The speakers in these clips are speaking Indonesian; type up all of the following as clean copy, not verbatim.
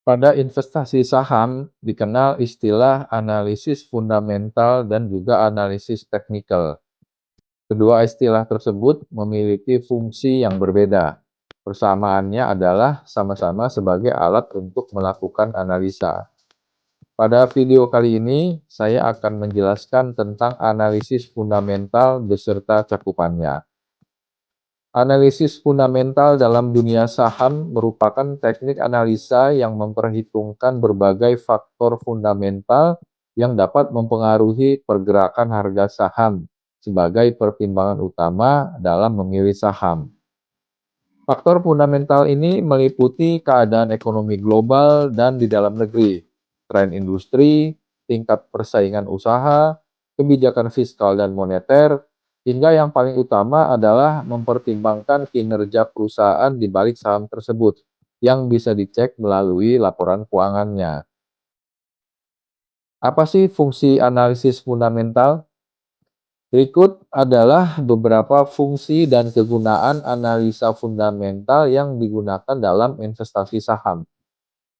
Pada investasi saham dikenal istilah analisis fundamental dan juga analisis teknikal. Kedua istilah tersebut memiliki fungsi yang berbeda. Persamaannya adalah sama-sama sebagai alat untuk melakukan analisa. Pada video kali ini, saya akan menjelaskan tentang analisis fundamental beserta cakupannya. Analisis fundamental dalam dunia saham merupakan teknik analisa yang memperhitungkan berbagai faktor fundamental yang dapat mempengaruhi pergerakan harga saham sebagai pertimbangan utama dalam memilih saham. Faktor fundamental ini meliputi keadaan ekonomi global dan di dalam negeri, tren industri, tingkat persaingan usaha, kebijakan fiskal dan moneter, hingga yang paling utama adalah mempertimbangkan kinerja perusahaan di balik saham tersebut, yang bisa dicek melalui laporan keuangannya. Apa sih fungsi analisis fundamental? Berikut adalah beberapa fungsi dan kegunaan analisa fundamental yang digunakan dalam investasi saham.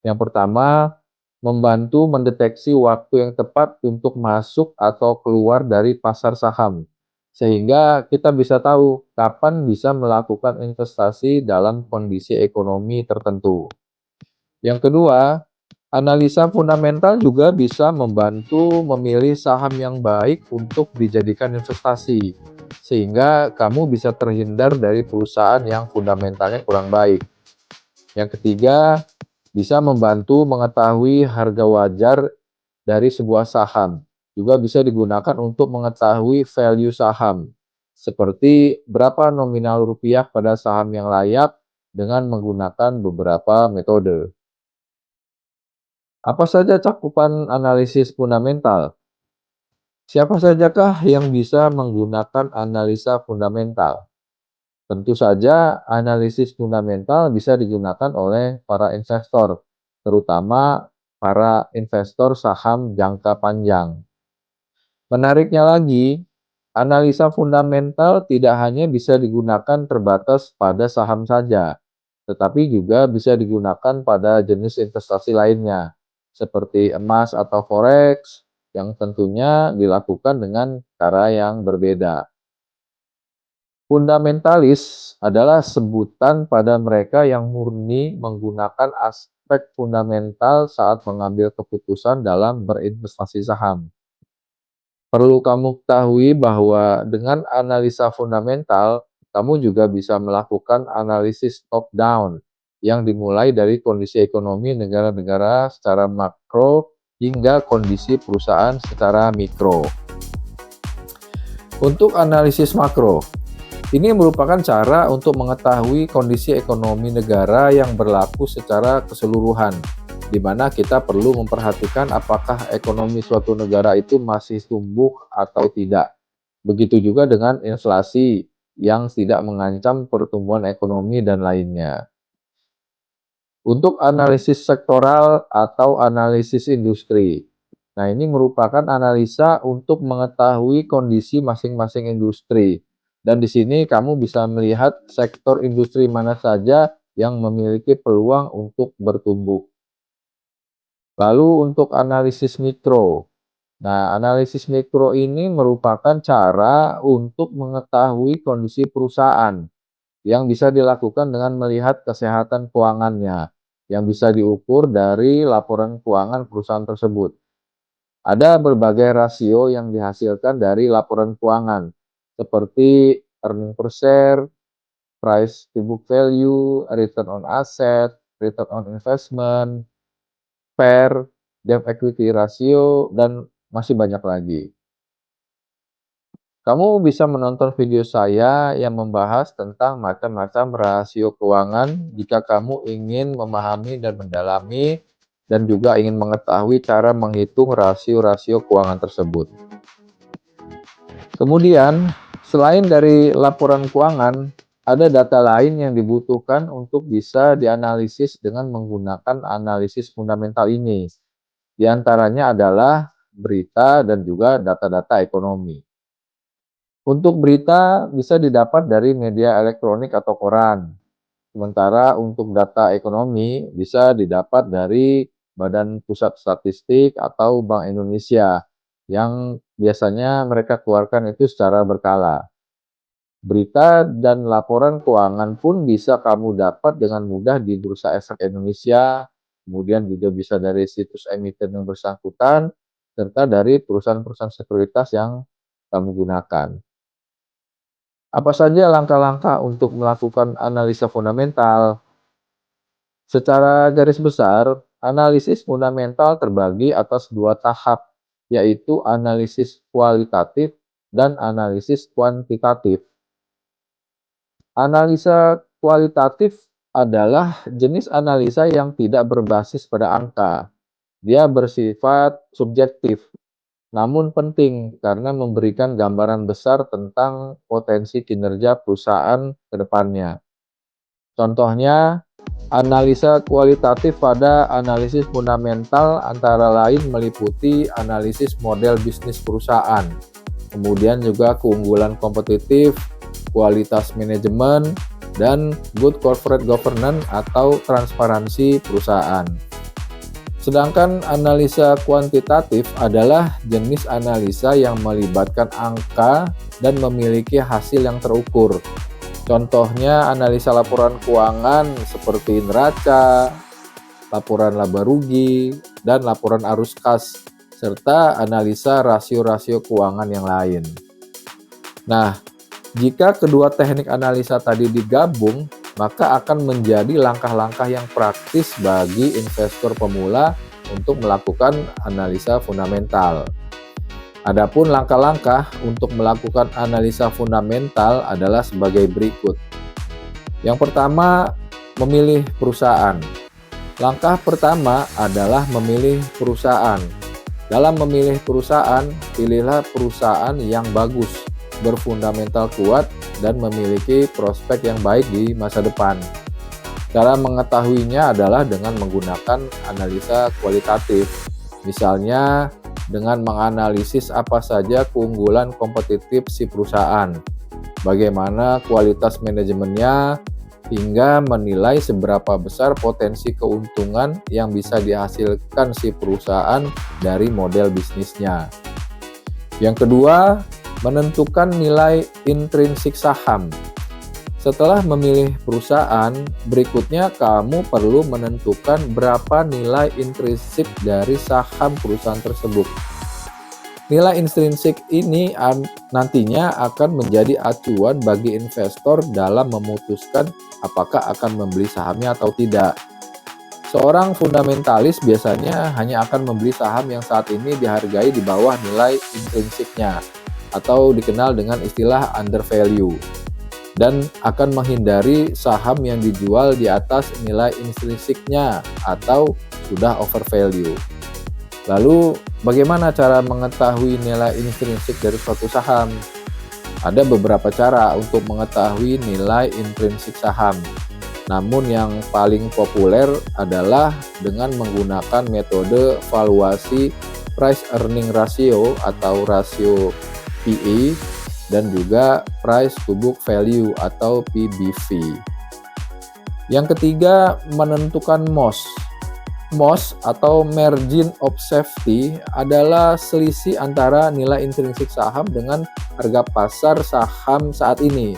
Yang pertama, membantu mendeteksi waktu yang tepat untuk masuk atau keluar dari pasar saham, sehingga kita bisa tahu kapan bisa melakukan investasi dalam kondisi ekonomi tertentu. Yang kedua, analisa fundamental juga bisa membantu memilih saham yang baik untuk dijadikan investasi, sehingga kamu bisa terhindar dari perusahaan yang fundamentalnya kurang baik. Yang ketiga, bisa membantu mengetahui harga wajar dari sebuah saham. Juga bisa digunakan untuk mengetahui value saham, seperti berapa nominal rupiah pada saham yang layak dengan menggunakan beberapa metode. Apa saja cakupan analisis fundamental? Siapa sajakah yang bisa menggunakan analisa fundamental? Tentu saja, analisis fundamental bisa digunakan oleh para investor, terutama para investor saham jangka panjang. Menariknya lagi, analisa fundamental tidak hanya bisa digunakan terbatas pada saham saja, tetapi juga bisa digunakan pada jenis investasi lainnya, seperti emas atau forex, yang tentunya dilakukan dengan cara yang berbeda. Fundamentalis adalah sebutan pada mereka yang murni menggunakan aspek fundamental saat mengambil keputusan dalam berinvestasi saham. Perlu kamu ketahui bahwa dengan analisa fundamental, kamu juga bisa melakukan analisis top-down yang dimulai dari kondisi ekonomi negara-negara secara makro hingga kondisi perusahaan secara mikro. Untuk analisis makro, ini merupakan cara untuk mengetahui kondisi ekonomi negara yang berlaku secara keseluruhan, di mana kita perlu memperhatikan apakah ekonomi suatu negara itu masih tumbuh atau tidak. Begitu juga dengan inflasi yang tidak mengancam pertumbuhan ekonomi dan lainnya. Untuk analisis sektoral atau analisis industri. Nah, ini merupakan analisa untuk mengetahui kondisi masing-masing industri. Dan di sini kamu bisa melihat sektor industri mana saja yang memiliki peluang untuk bertumbuh. Lalu untuk analisis mikro. Nah, analisis mikro ini merupakan cara untuk mengetahui kondisi perusahaan yang bisa dilakukan dengan melihat kesehatan keuangannya, yang bisa diukur dari laporan keuangan perusahaan tersebut. Ada berbagai rasio yang dihasilkan dari laporan keuangan, seperti earning per share, price to book value, return on asset, return on investment, PER, debt equity ratio, dan masih banyak lagi. Kamu bisa menonton video saya yang membahas tentang macam-macam rasio keuangan jika kamu ingin memahami dan mendalami dan juga ingin mengetahui cara menghitung rasio-rasio keuangan tersebut. Kemudian, selain dari laporan keuangan, ada data lain yang dibutuhkan untuk bisa dianalisis dengan menggunakan analisis fundamental ini. Di antaranya adalah berita dan juga data-data ekonomi. Untuk berita bisa didapat dari media elektronik atau koran. Sementara untuk data ekonomi bisa didapat dari Badan Pusat Statistik atau Bank Indonesia yang biasanya mereka keluarkan itu secara berkala. Berita dan laporan keuangan pun bisa kamu dapat dengan mudah di Bursa Efek Indonesia, kemudian juga bisa dari situs emiten yang bersangkutan, serta dari perusahaan-perusahaan sekuritas yang kamu gunakan. Apa saja langkah-langkah untuk melakukan analisa fundamental? Secara garis besar, analisis fundamental terbagi atas dua tahap, yaitu analisis kualitatif dan analisis kuantitatif. Analisa kualitatif adalah jenis analisa yang tidak berbasis pada angka. Dia bersifat subjektif, namun penting karena memberikan gambaran besar tentang potensi kinerja perusahaan ke depannya. Contohnya, analisa kualitatif pada analisis fundamental antara lain meliputi analisis model bisnis perusahaan, kemudian juga keunggulan kompetitif, kualitas manajemen, dan good corporate governance atau transparansi perusahaan. Sedangkan analisa kuantitatif adalah jenis analisa yang melibatkan angka dan memiliki hasil yang terukur. Contohnya analisa laporan keuangan seperti neraca, laporan laba rugi, dan laporan arus kas, serta analisa rasio-rasio keuangan yang lain. Nah, jika kedua teknik analisa tadi digabung, maka akan menjadi langkah-langkah yang praktis bagi investor pemula untuk melakukan analisa fundamental. Adapun langkah-langkah untuk melakukan analisa fundamental adalah sebagai berikut. Yang pertama, memilih perusahaan. Langkah pertama adalah memilih perusahaan. Dalam memilih perusahaan, pilihlah perusahaan yang bagus, berfundamental kuat, dan memiliki prospek yang baik di masa depan. Cara mengetahuinya adalah dengan menggunakan analisa kualitatif. Misalnya, dengan menganalisis apa saja keunggulan kompetitif si perusahaan, bagaimana kualitas manajemennya, hingga menilai seberapa besar potensi keuntungan yang bisa dihasilkan si perusahaan dari model bisnisnya. Yang kedua, menentukan nilai intrinsik saham. Setelah memilih perusahaan, berikutnya kamu perlu menentukan berapa nilai intrinsik dari saham perusahaan tersebut. Nilai intrinsik ini nantinya akan menjadi acuan bagi investor dalam memutuskan apakah akan membeli sahamnya atau tidak. Seorang fundamentalis biasanya hanya akan membeli saham yang saat ini dihargai di bawah nilai intrinsiknya, atau dikenal dengan istilah undervalue, dan akan menghindari saham yang dijual di atas nilai intrinsiknya atau sudah overvalue. Lalu, bagaimana cara mengetahui nilai intrinsik dari suatu saham? Ada beberapa cara untuk mengetahui nilai intrinsik saham. Namun yang paling populer adalah dengan menggunakan metode valuasi price earning ratio atau rasio PE, dan juga price to book value atau PBV. Yang ketiga, menentukan MOS. MOS atau margin of safety adalah selisih antara nilai intrinsik saham dengan harga pasar saham saat ini.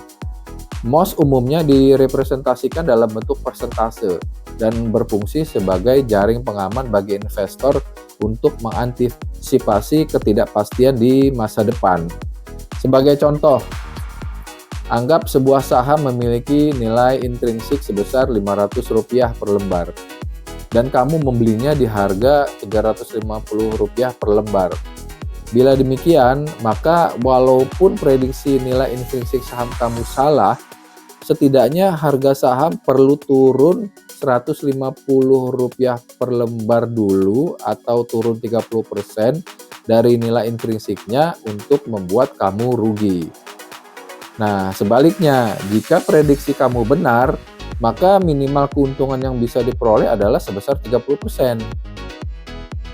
MOS umumnya direpresentasikan dalam bentuk persentase dan berfungsi sebagai jaring pengaman bagi investor untuk mengantisipasi ketidakpastian di masa depan. Sebagai contoh, anggap sebuah saham memiliki nilai intrinsik sebesar Rp500 per lembar, dan kamu membelinya di harga Rp350 per lembar. Bila demikian, maka walaupun prediksi nilai intrinsik saham kamu salah, setidaknya harga saham perlu turun Rp150 per lembar dulu atau turun 30% dari nilai intrinsiknya untuk membuat kamu rugi. Nah, sebaliknya, jika prediksi kamu benar, maka minimal keuntungan yang bisa diperoleh adalah sebesar 30%.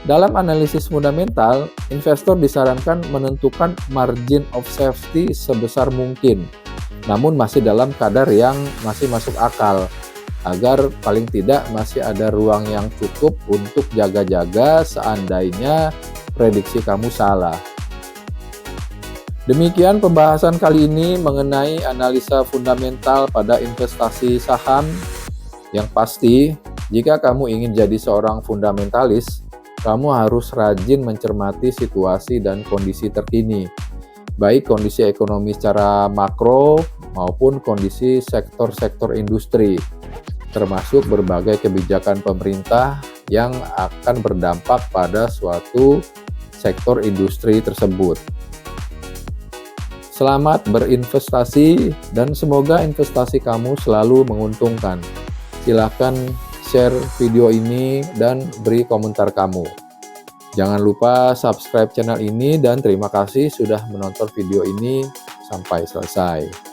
Dalam analisis fundamental, investor disarankan menentukan margin of safety sebesar mungkin, namun masih dalam kadar yang masih masuk akal. agar paling tidak masih ada ruang yang cukup untuk jaga-jaga seandainya prediksi kamu salah. Demikian pembahasan kali ini mengenai analisa fundamental pada investasi saham. Yang pasti, jika kamu ingin jadi seorang fundamentalis, kamu harus rajin mencermati situasi dan kondisi terkini, baik kondisi ekonomi secara makro maupun kondisi sektor-sektor industri, termasuk berbagai kebijakan pemerintah yang akan berdampak pada suatu sektor industri tersebut. Selamat berinvestasi dan semoga investasi kamu selalu menguntungkan. Silakan share video ini dan beri komentar kamu. Jangan lupa subscribe channel ini dan terima kasih sudah menonton video ini sampai selesai.